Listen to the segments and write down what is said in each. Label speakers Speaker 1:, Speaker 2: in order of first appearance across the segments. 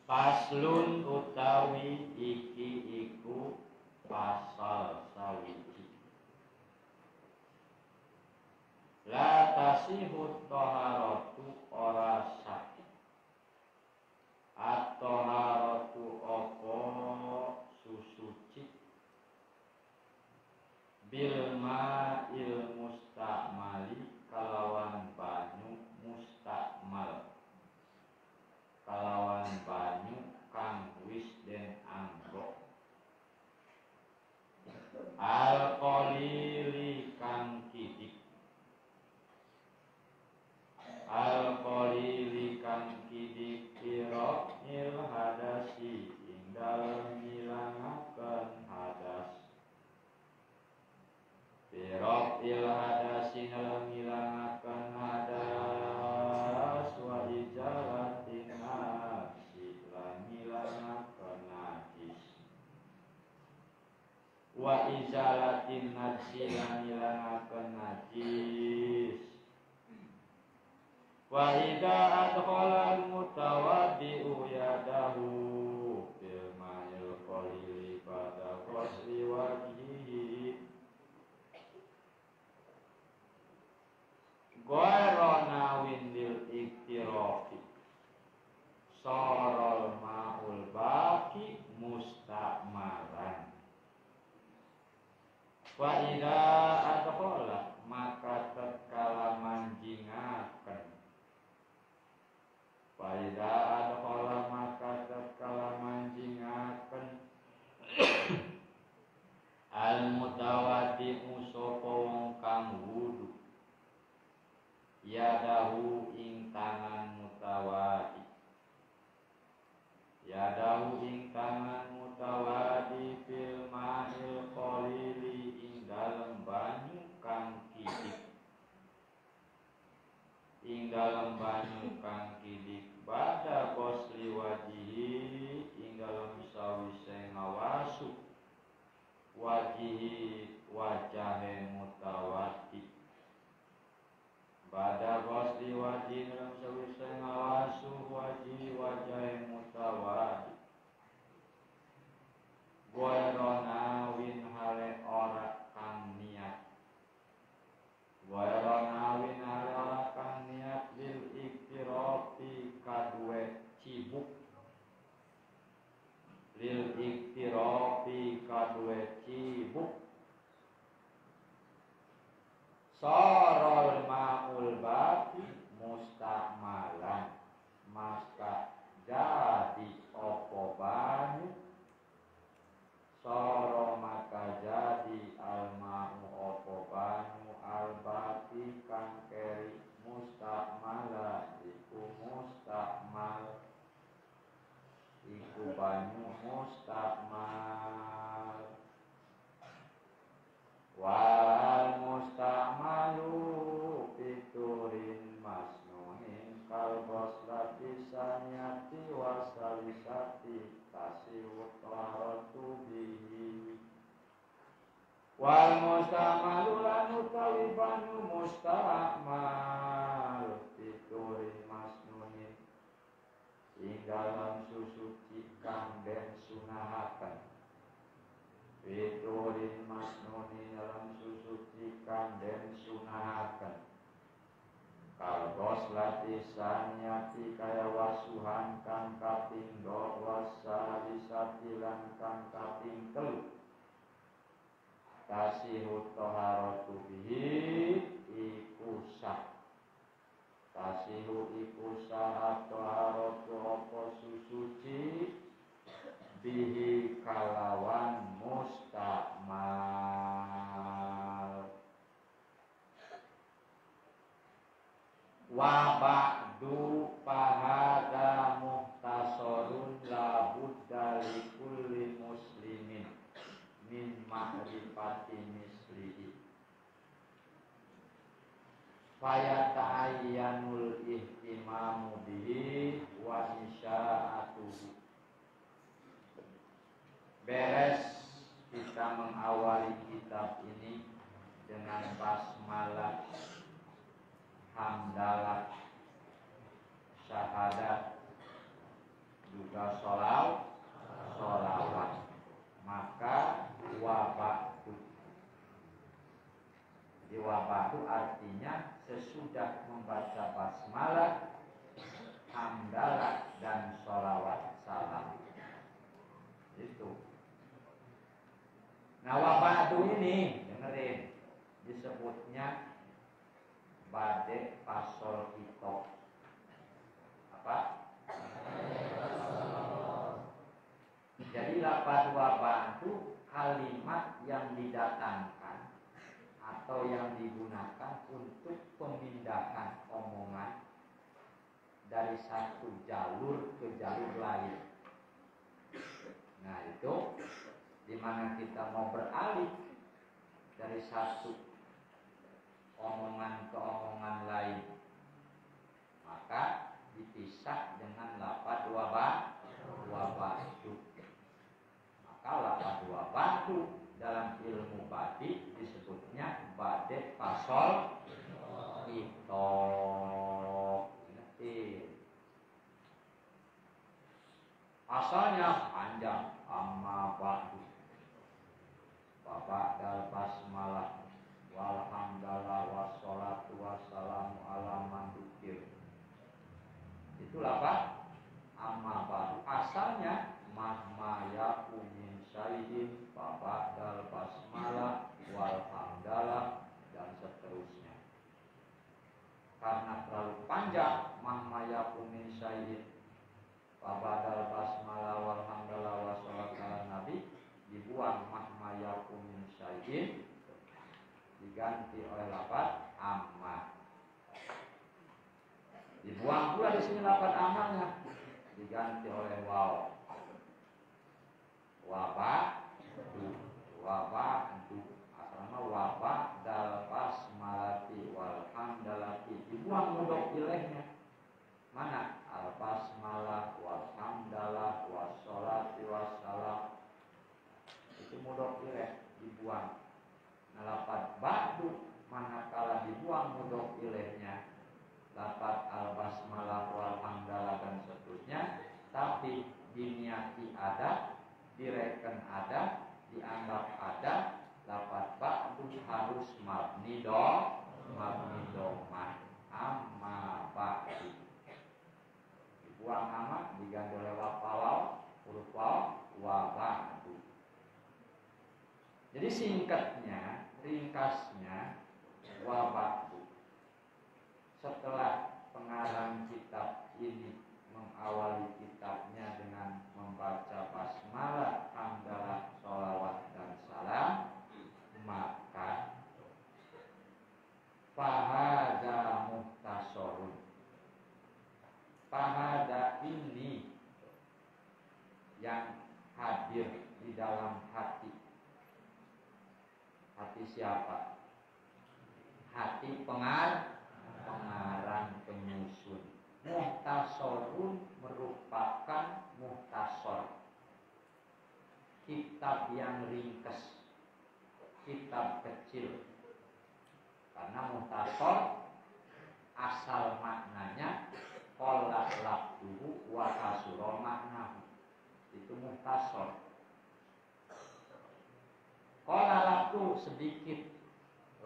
Speaker 1: Faslun utawi iki iku pasal sawiji. La tasihut taharatu ora sah. At-taharatu apa susuci bil ma'il mustakmali kalawan banyu mustakmal. Kalawan banyu kang wis den anggok al-qalili kang kidik al-qalili kang kidik pira il hadasi ing dalem ngilangaken hadas pira il hadasi dalem ngilangaken hadas wa ijalatin wa izalatin najsi lan ilangaken najis wa idza adkhala al-mutawaddi'u yadahu bil ma'il qalili pada ghusli wajhihi ghairana windil iktirafi sarol ma'ul baki mustakmalan. Wa idza adkhala maka tatkala manjingaken wa idza adkhala maka tatkala manjingaken al mutawaddi'u sapa wong kang wudu yadahu ing tangan mutawaddi yadahu ing tangan mutawadi fil ma'il qalili ing dalem banyu kang kidik ing dalem banyu kang kidik pada ghusli wajihi ing dalem sawise ngawasu wajihi wajahe mutawadi pada ghusli wajihi dalam sawise ngawasu wajihi wajahe mutawadi Ghairana win hale ora kang niat Ghairana win hale ora kang niat lil iktirafi kadue cibuk lil iktirafi kadue cibuk sarol ma'ul baki mustakmalan maka jadi opo banyu soro maka jadi al-ma'u opo banyu al-bati kang keri mustakmala iku mustakmal iku banyu mustakmal wal mustakmalu fiturin masnuhin kalbos latisanyati wasalisati tasiwut laratu bihi wal mustamalu lanu talibanu mustamal fiturin masnuhin ing dalam susuci kang den sunahaken fiturin masnuhin dalam susuci kang den sunahaken kalbos latisanyati kaya wasuhan kang kapindho wasalisati lan kang kaping 3 tasihut taharatu bihi iku sah tasihu iku sah taharatu apa susuci bihi kalawan mustakmal wa ba'du fahada muhtasorun la budda li kulli muslimin min ma'rifati mislihi fayata'ayyanul ihtimamu bihi wa isya'atuhu. Beres kita mengawali kitab ini dengan basmalah, hamdalah, syahadat, juga sholawat, maka wabatu. Jadi wabatu artinya sesudah membaca basmalah, hamdalah dan sholawat salam. Itu. Nah wabatu ini dengerin, disebutnya bade pasol kitab. Apa? Jadi lafaz wabah itu kalimat yang didatangkan atau yang digunakan untuk pemindahan omongan dari satu jalur ke jalur lain. Nah itu dimana kita mau beralih dari satu omongan ke omongan lain, maka dipisah dengan lafaz wabatu. Maka lafaz wabatu dalam ilmu badi disebutnya bade pasol kitab. Asalnya panjang, amma ba'du, ba'dal basmalah, walhamdulillah, wassalatu wassalamu ala man dzukir. Itulah apa? Amma ba'du. Asalnya mahma yaku min syai'in, ba'dal basmalah, walhamdulillah dan seterusnya. Karena terlalu panjang, mahma yaku min syai'in, Babadal basmalah walhamdulillah wassalatu ala nabi, dibuang mahma yakum min syai'in, diganti oleh lafaz amma. Dibuang pula di sini lafaz ammanya, diganti oleh waw. Wabatu asalnya wabadal basmalati walhamdalati, dibuang mudhof ilaihnya. Mana? Al-basmalah walhamdalah wassalati wassalam, itu mudhof ilaih, dibuang. Nah lafaz ba'du manakala dibuang mudhof ilaihnya, lafaz al-basmalah walhamdalah dan seterusnya, tapi diniati ada, direken ada, dianggap ada, lafaz ba'du harus mabni domah, amma ba'du. Buang amma diganti oleh waw, huruf waw, wabatu. Jadi singkatnya, ringkasnya, wabatu. Setelah pengarang kitab ini mengawali kitabnya dengan membaca basmalah, hamdalah, sholawat dan salam, maka fahadha muhtasorun. Fahada ini yang hadir di dalam hati. Hati siapa? Hati pengarang penyusun. Muhtasorun merupakan muhtasor, kitab yang ringkas, kitab kecil. Karena muhtasor asal maknanya qalla lafduhu wa kasura maknahu, itu muhtasor. Qalla lafdu sedikit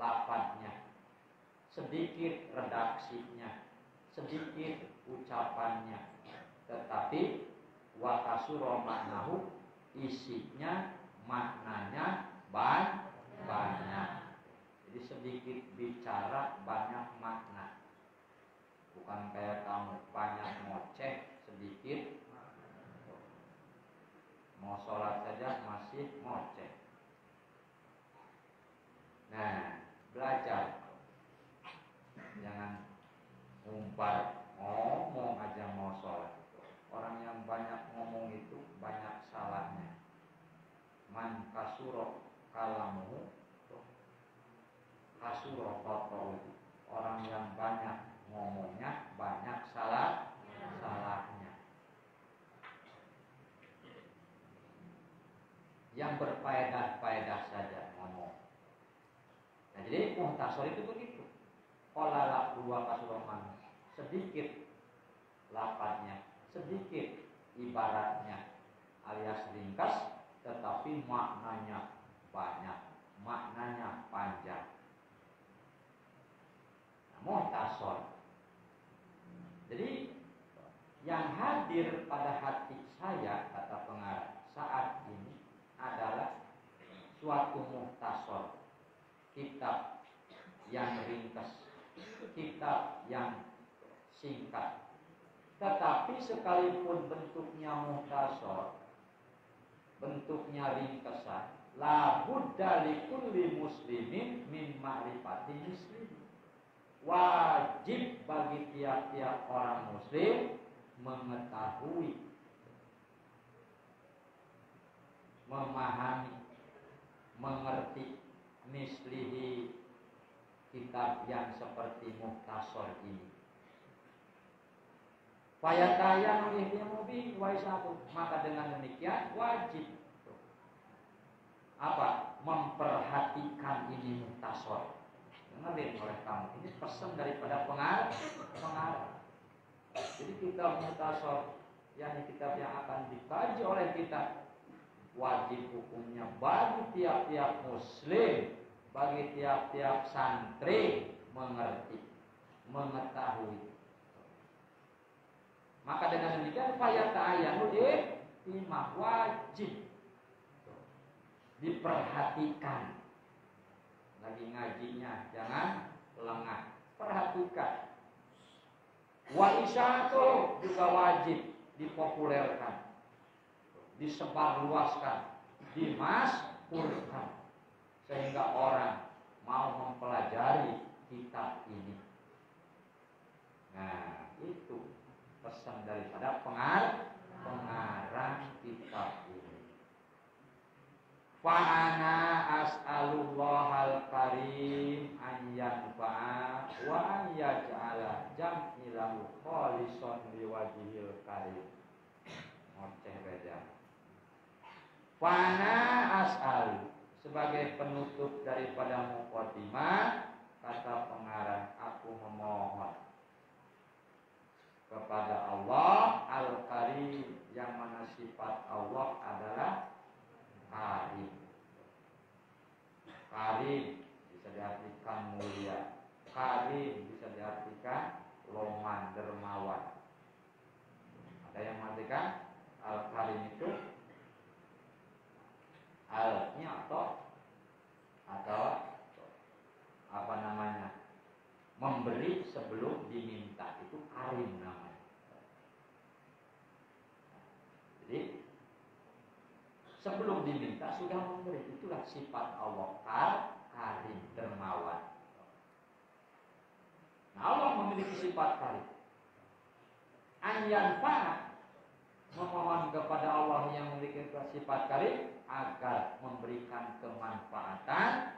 Speaker 1: lafadznya, sedikit redaksinya, sedikit ucapannya, tetapi wa kasura maknahu isinya, maknanya banyak. Jadi sedikit bicara banyak makna. Bukan kayak kamu banyak ngoceh, sedikit mau sholat saja masih ngoceh. Nah, belajar, jangan umbar ngomong aja mau sholat. Orang yang banyak ngomong itu banyak salahnya. Man kasuro kalamu kasuro kotor. Orang yang banyak ngomongnya banyak salahnya. Yang berfaedah saja ngomong. Nah, jadi muhtasor itu begitu. Qala lafdu wa kasuroman, sedikit lafadznya, sedikit ibaratnya alias ringkas, tetapi maknanya banyak, maknanya panjang. Muhtasor. Jadi yang hadir pada hati saya, kata pengarang, saat ini adalah suatu muhtasor, kitab yang ringkas, kitab yang singkat. Tetapi sekalipun bentuknya muhtasor, bentuknya ringkesan, la budda likulli muslimin min ma'rifati muslim. Wajib bagi tiap-tiap orang muslim mengetahui, memahami, mengerti mislihi, kitab yang seperti muhtasor ini. Fayatayan ihtimu bi wa isatu. Maka dengan demikian wajib apa? Memperhatikan ini muhtasor. Dengerin oleh kamu. Ini pesan daripada pengarang. Jadi kitab muhtasor, yakni kitab yang akan dikaji oleh kita, wajib hukumnya bagi tiap-tiap muslim, bagi tiap-tiap santri mengerti, mengetahui. Maka dengan demikian fayata'ayyanu ihtimam, wajib diperhatikan. Lagi ngajinya jangan lengah, perhatikan. Wa isyatu juga wajib dipopulerkan, disebarluaskan, dimaskurkan, sehingga orang mau mempelajari kitab ini. Nah, itu pesan daripada pengarang kitab ini. Fa'ana as'alullahal karim an yanfa'a wa an yaj'ala jam'ilahu khalisan liwajhil karim. Ngoceh beda. Fa'ana as'alu, sebagai penutup daripada muqaddimah, kata pengarang, aku memohon kepada Allah Al-Karim, yang mana sifat Allah adalah Karim. Karim bisa diartikan mulia, Karim bisa diartikan loman, dermawan. Ada yang mengartikan Al-Karim itu al-nya atau apa namanya, memberi sebelum diminta, itu karim namanya. Jadi sebelum diminta sudah memberi, itulah sifat Allah, karim, dermawan. Nah, Allah memiliki sifat karim. Anyanfa, memohon kepada Allah yang memiliki sifat karim agar memberikan kemanfaatan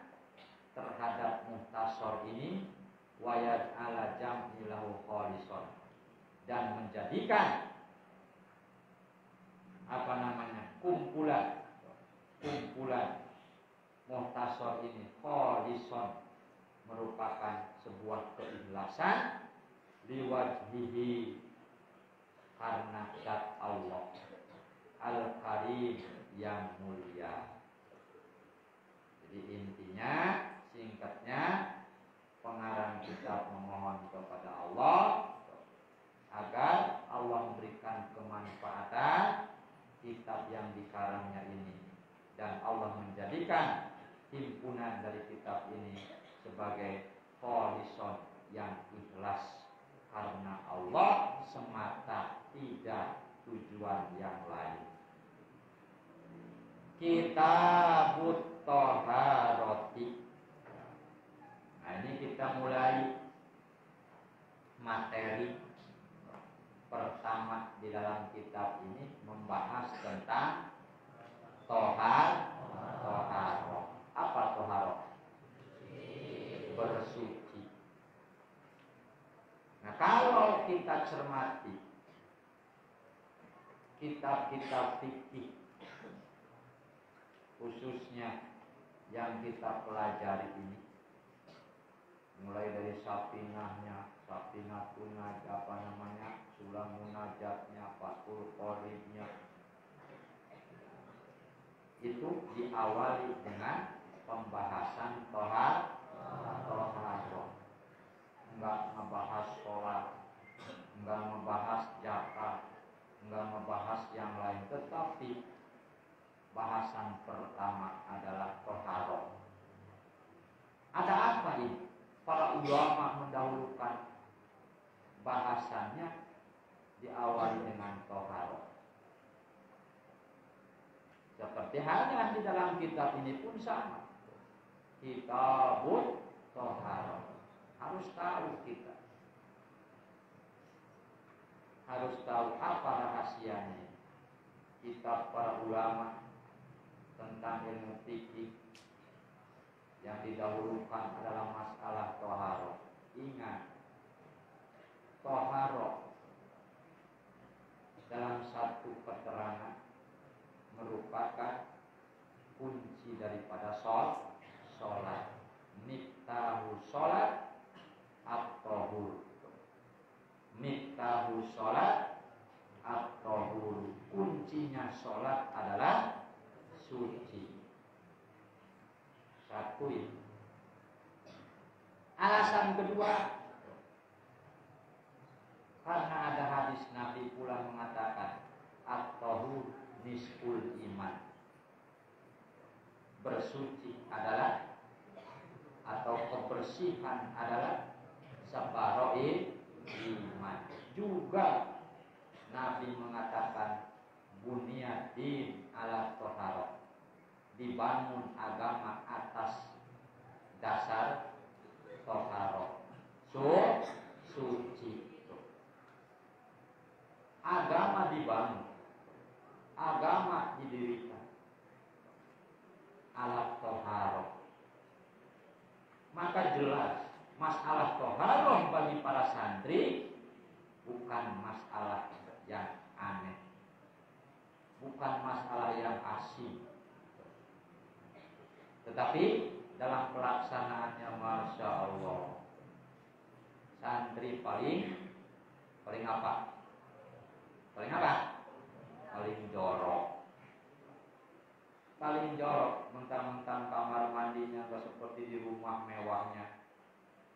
Speaker 1: terhadap muhtasor ini, wa yaj'ala jam'ilahu khalisan, dan menjadikan apa namanya, kumpulan muhtasor ini khalisan, merupakan sebuah keikhlasan, liwajhihi, karena zat Allah Al-Karim yang mulia. Jadi intinya, singkatnya, pengarang kitab memohon kepada Allah agar Allah memberikan kemanfaatan kitab yang dikarangnya ini, dan Allah menjadikan himpunan dari kitab ini sebagai khalisan, yang ikhlas karena Allah semata, tidak tujuan yang lain. Kitabut Thaharati. Nah, ini kita mulai materi pertama di dalam kitab ini, membahas tentang toharoh. Apa toharoh? Bersuci. Nah, kalau kita cermati kitab-kitab fikih, khususnya yang kita pelajari ini, mulai dari Safinahnya, Safinatun apa namanya, sulam munajatnya, fatul qoribnya, itu diawali dengan pembahasan toharoh. Enggak ngebahas sholat, enggak ngebahas zakat, enggak ngebahas yang lain, tetapi bahasan pertama adalah toharoh. Ada apa ini? Para ulama mendahulukan bahasannya diawali dengan toharoh. Seperti halnya di dalam kitab ini pun sama. Kitabut toharoh. Harus tahu kita. Harus tahu apa rahasianya. Kitab para ulama tentang ilmu fikih yang didahulukan adalah masalah toharoh. Ingat, toharoh dalam satu keterangan merupakan kunci daripada sholat. Miftahu sholat at-tahur. Miftahu sholat at-tahur. Kuncinya sholat adalah suci. Satu itu. Alasan kedua, karena ada hadis Nabi pula mengatakan at-tahur nisful iman. Bersuci adalah atau kebersihan adalah separuh iman. Juga Nabi mengatakan bunyad din ala toharoh. Dibangun agama atas dasar toharoh. Suci. Agama dibangun, agama didirikan ala toharoh. Maka jelas masalah toharoh bagi para santri bukan masalah yang aneh, bukan masalah yang asing, tetapi dalam pelaksanaannya Masya Allah, santri paling apa? Paling jorok. Paling jorok, mentang-mentang kamar mandinya gak seperti di rumah mewahnya,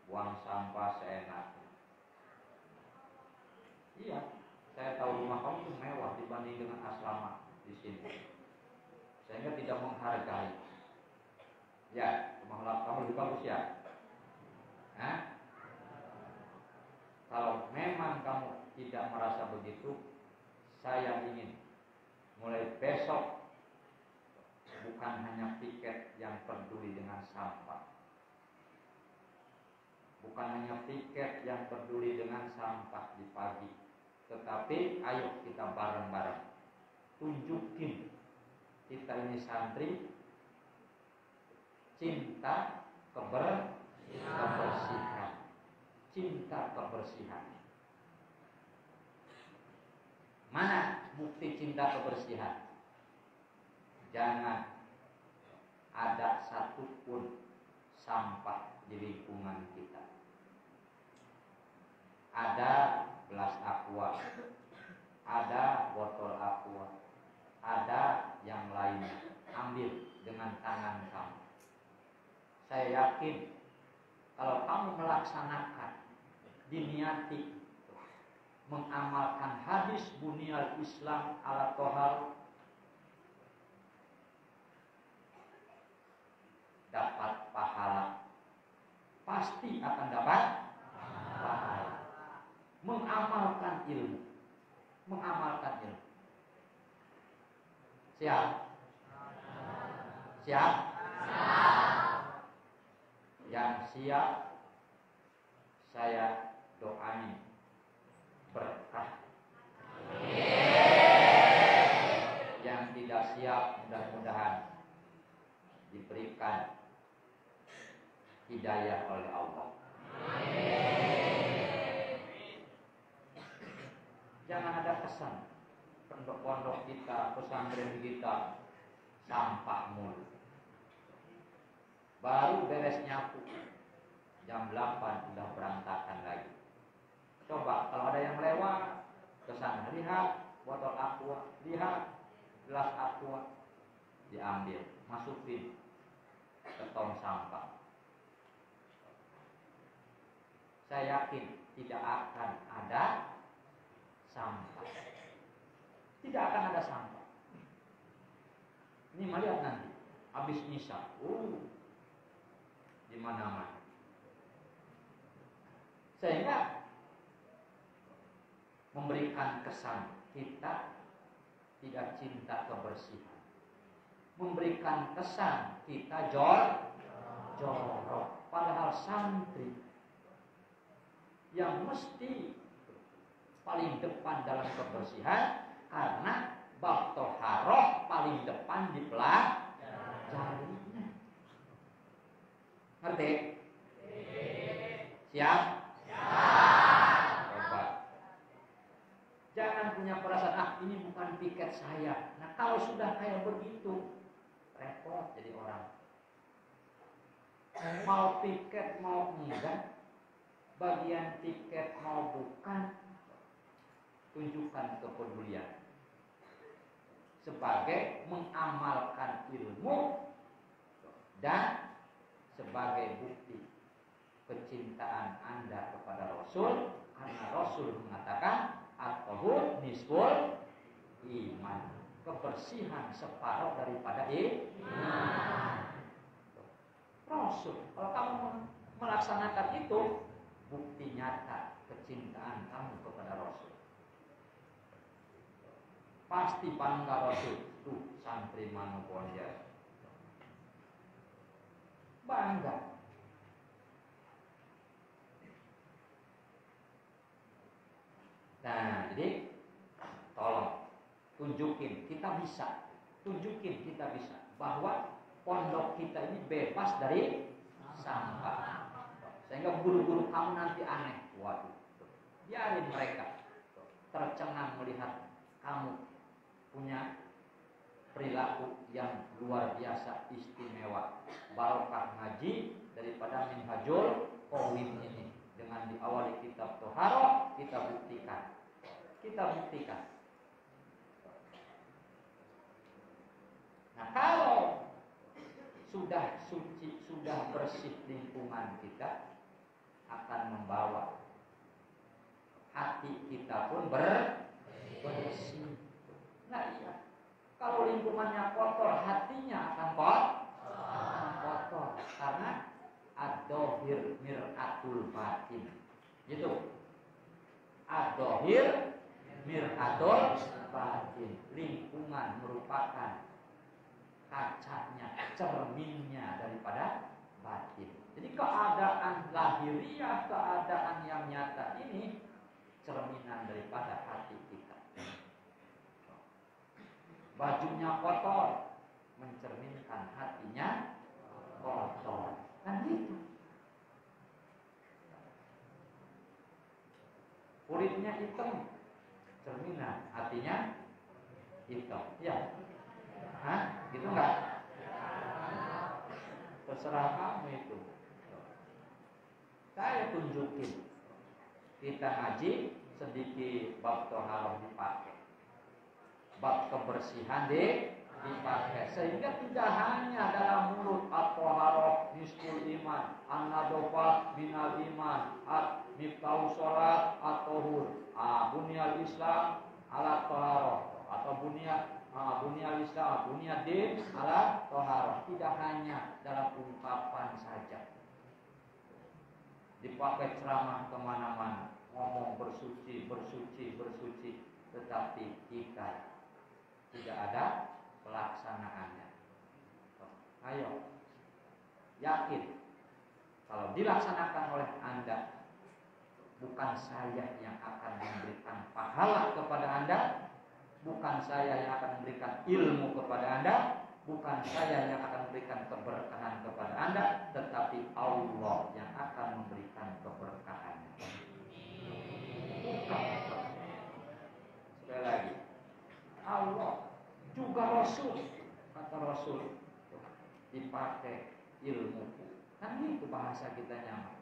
Speaker 1: buang sampah seenaknya. Iya, saya tahu rumah kamu itu mewah dibanding dengan asrama di sini, sehingga tidak menghargai. Ya, rumah kamu lebih bagus ya. Kalau memang kamu tidak merasa begitu, saya ingin mulai besok bukan hanya piket yang peduli dengan sampah, bukan hanya piket yang peduli dengan sampah di pagi, tetapi ayo kita bareng-bareng tunjukin kita ini santri cinta kebersihan, cinta kebersihan. Mana bukti cinta kebersihan? Jangan ada satupun sampah di lingkungan kita. Ada gelas aqua, ada botol aqua, ada yang lainnya, ambil dengan tangan kamu. Saya yakin kalau kamu melaksanakan, diniati mengamalkan hadis bunyal Islam ala tohar, dapat pahala, pasti akan dapat pahala. Mengamalkan ilmu. Siap? Yang siap saya doain berkah. Yang tidak siap mudah-mudahan diberikan hidayah oleh Allah. Jangan ada kesan pondok-pondok kita, pesantren kita sampah mulu. Baru beres nyapu jam 8 udah berantakan lagi. Coba kalau ada yang lewat ke sana, lihat botol aqua, lihat gelas aqua, diambil, masukin ke tong sampah. Saya yakin tidak akan ada sampah. Tidak akan ada sampah. Ini melihat nanti habis misa, di mana-mana. Sehingga memberikan kesan kita tidak cinta kebersihan. Memberikan kesan kita jorok. Padahal santri yang mesti paling depan dalam kebersihan, karena bab toharoh paling depan dipelajarinya. Ngerti? Siap? Coba. Jangan punya perasaan, ini bukan piket saya. Nah kalau sudah kayak begitu, repot jadi orang. Mau piket mau enggak, bagian tiket mau bukan, tunjukkan kepedulian sebagai mengamalkan ilmu dan sebagai bukti kecintaan Anda kepada Rasul, karena Rasul mengatakan at-tahur nisful iman, kebersihan separuh daripada iman. Rasul, kalau kamu melaksanakan itu, bukti nyata kecintaan kamu kepada Rasul. Pasti bangga Rasul. Tuh santri Manoponja bangga. Nah jadi tolong tunjukin kita bisa. Tunjukin kita bisa bahwa pondok kita ini bebas dari sampah. Sehingga guru-guru kamu nanti aneh. Waduh, biarin mereka tercengang melihat kamu punya perilaku yang luar biasa istimewa. Barokah ngaji daripada Minhajul Qawim ini. Dengan diawali kitab Toharoh, kita buktikan. Nah kalau sudah suci, sudah bersih lingkungan kita, akan membawa hati kita pun bersih. Nah iya, kalau lingkungannya kotor, hatinya akan kotor. Karena ad-dohir mir'atul batin. Gitu. Ad-dohir mir'atul batin. Lingkungan merupakan kacanya, cerminnya daripada batin. Jadi keadaan lahiriah, keadaan yang nyata ini cerminan daripada hati kita. Bajunya kotor, mencerminkan hatinya kotor. Kan gitu. Kulitnya hitam, cerminan hatinya hitam. Ya, gitu enggak? Terserah kamu itu. Saya tunjukin. Kita ngaji sedikit bab toharoh dipakai, bab kebersihan dipakai, sehingga tidak hanya dalam mulut at-toharoh nisful iman, an-nadofah minal iman, miftahu sholat at-tohur, bunyal islam ala toharoh, atau bunyal islam, bunyal din ala toharoh. Tidak hanya dalam ungkapan saja, dipakai ceramah kemana-mana, ngomong bersuci, tetapi kita tidak ada pelaksanaannya. Ayo, yakin kalau dilaksanakan oleh Anda, bukan saya yang akan memberikan pahala kepada Anda, bukan saya yang akan memberikan ilmu kepada Anda, bukan saya yang akan memberikan keberkahan kepada Anda, tetapi Allah yang akan memberikan keberkahannya. Sekali lagi, Allah juga Rasul, kata Rasul, dipakai ilmu. Kan itu bahasa kita nyaman.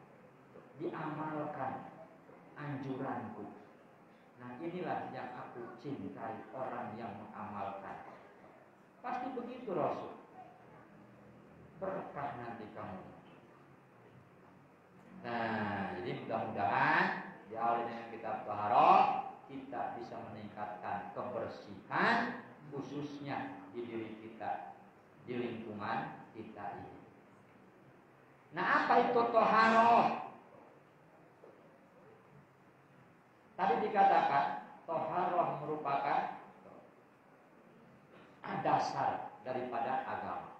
Speaker 1: Diamalkan. anjuranku. Nah inilah yang aku cintai, orang yang mengamalkan. Pasti begitu Rasul. Berkah nanti kamu. Nah jadi mudah-mudahan di awal dengan kitab Taharah kita bisa meningkatkan kebersihan khususnya di diri kita, di lingkungan kita ini. Nah apa itu Taharah? Tadi dikatakan Taharah merupakan dasar daripada agama.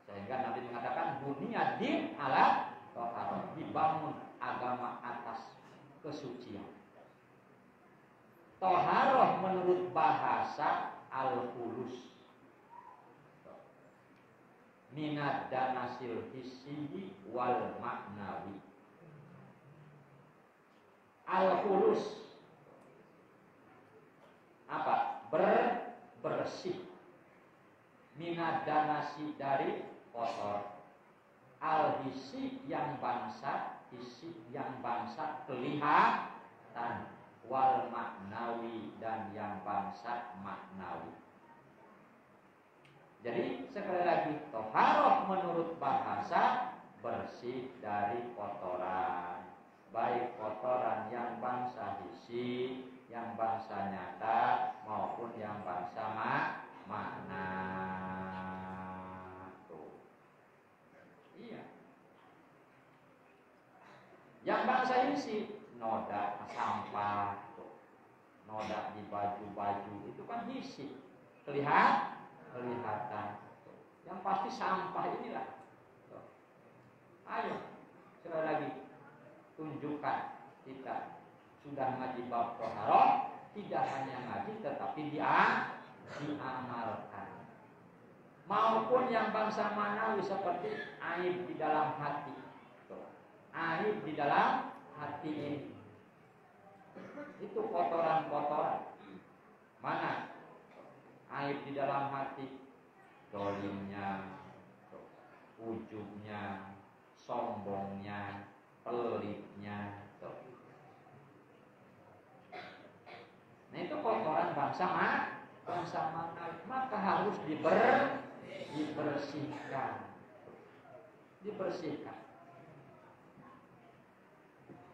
Speaker 1: Sehingga Nabi mengatakan dunia din ala Taharah, dibangun agama atas kesucian. Taharah menurut bahasa al-khulus minad danasil hissi wal maknawi. Al-khulus apa? Bersih. Minad danasi dari kotor. Al-hissi yang bangsa, hissi yang bangsa kelihatan, wal maknawi dan yang bangsa maknawi. Jadi sekali lagi Taharah menurut bahasa bersih dari kotoran, baik kotoran yang bangsa hissi, yang bangsa nyata maupun yang bangsa makna. Tuh. Iya. Yang bangsa hissi noda sampah, tuh. Noda di baju-baju itu kan hissi, kelihatan. Yang pasti sampah inilah. Ayo, sekali lagi tunjukkan kita sudah ngaji bab Taharah, tidak hanya ngaji tetapi diamalkan. Maupun yang bangsa manawi seperti aib di dalam hati. Aib di dalam hati ini. Itu kotoran-kotoran. Mana? Aib di dalam hati, dolimnya, ujubnya, sombongnya, pelitnya. Nah itu kotoran bangsa mana, maka harus dibersihkan.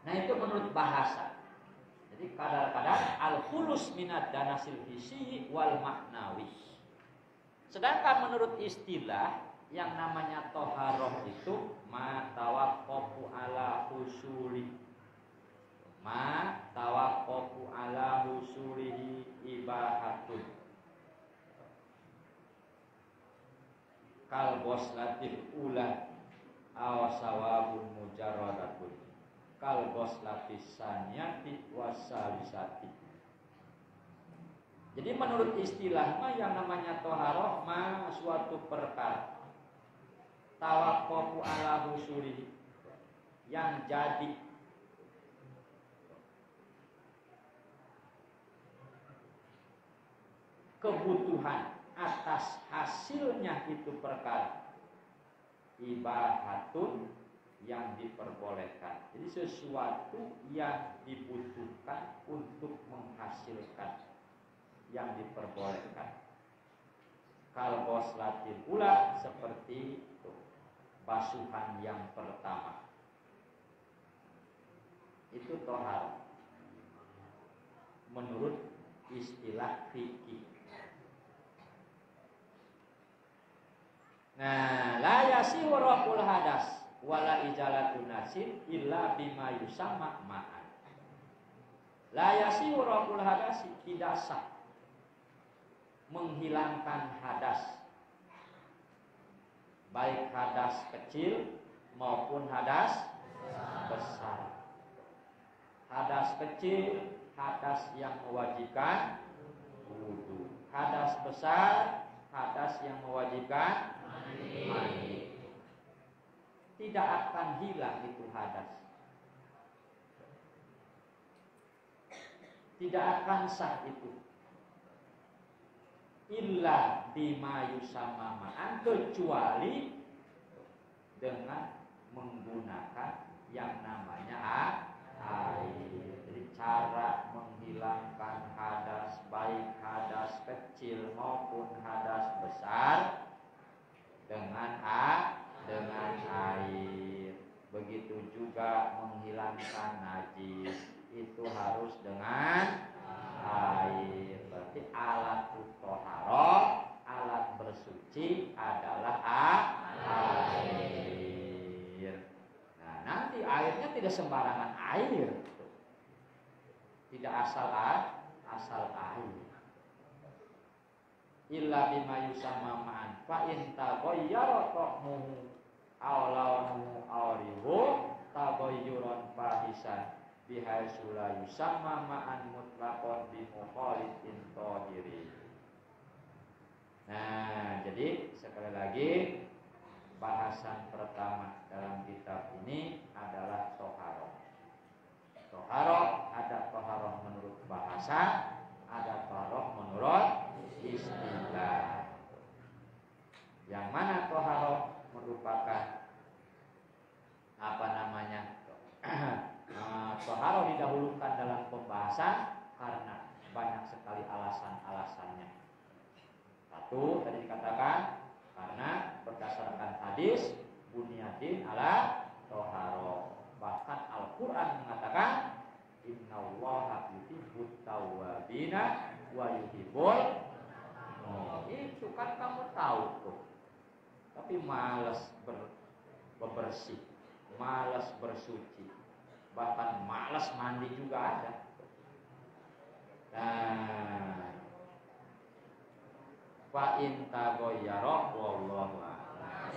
Speaker 1: Nah itu menurut bahasa. Jadi kadang-kadang al-khulus minad danasil hissi wal maknawi. Sedangkan menurut istilah yang namanya Taharah itu ma tawaqqafu ala husuli. Ma tawaqqafu ala husulihi ibahatun. Kal boslatil ula aw sawabun mujarradatun. Kal boslatis saniyati wasalisati. Jadi menurut istilah yang namanya Taharah suatu perkara tawaqqafu ala husuli yang jadi kebutuhan atas hasilnya itu perkara ibahatun yang diperbolehkan. Jadi sesuatu yang dibutuhkan untuk menghasilkan yang diperbolehkan. Kalbos latin ula seperti itu, basuhan yang pertama. Itu tohar menurut istilah fikih. Nah, la yasihu raful hadas wala ijalatun nasin illa bima yusamma ma'an. La yasihu raful hadas, tidak sah menghilangkan hadas, baik hadas kecil maupun hadas besar. Hadas kecil, hadas yang mewajibkan wudu. Hadas besar, hadas yang mewajibkan mandi. Tidak akan hilang itu hadas. Tidak akan sah itu. Illa bima yusamma ma'an, kecuali dengan menggunakan yang namanya air. cara menghilangkan hadas, baik hadas kecil maupun hadas besar, dengan air. Begitu juga menghilangkan najis, itu harus dengan air. Berarti alat thaharah, alat bersuci adalah air. Nah, nanti airnya tidak sembarangan air, tidak asal air. Illa bima yusamma ma'an fa in taghayyara ta'muhu aw launuhu aw rihu taghayyuran fahisan bihaitsu la yusamma ma'an mutlaqan bi mukhalifin tahiri. Nah, jadi sekali lagi bahasan pertama dalam kitab ini adalah toharoh. Toharoh ada toharoh menurut bahasa, ada toharoh menurut istilah. Yang mana toharoh merupakan toharoh didahulukan dalam pembahasan karena banyak sekali alasan-alasannya. Satu tadi dikatakan karena berdasarkan hadis bunyadin ala toharoh. Bahkan Al-Quran mengatakan innallaha yuhibbut tawwabina wa yuhibbul. Itu kan kamu tahu tuh. Tapi malas bebersih, malas bersuci, bahkan malas mandi juga ada. Nah, fa in taghayyara wallahu a'lam.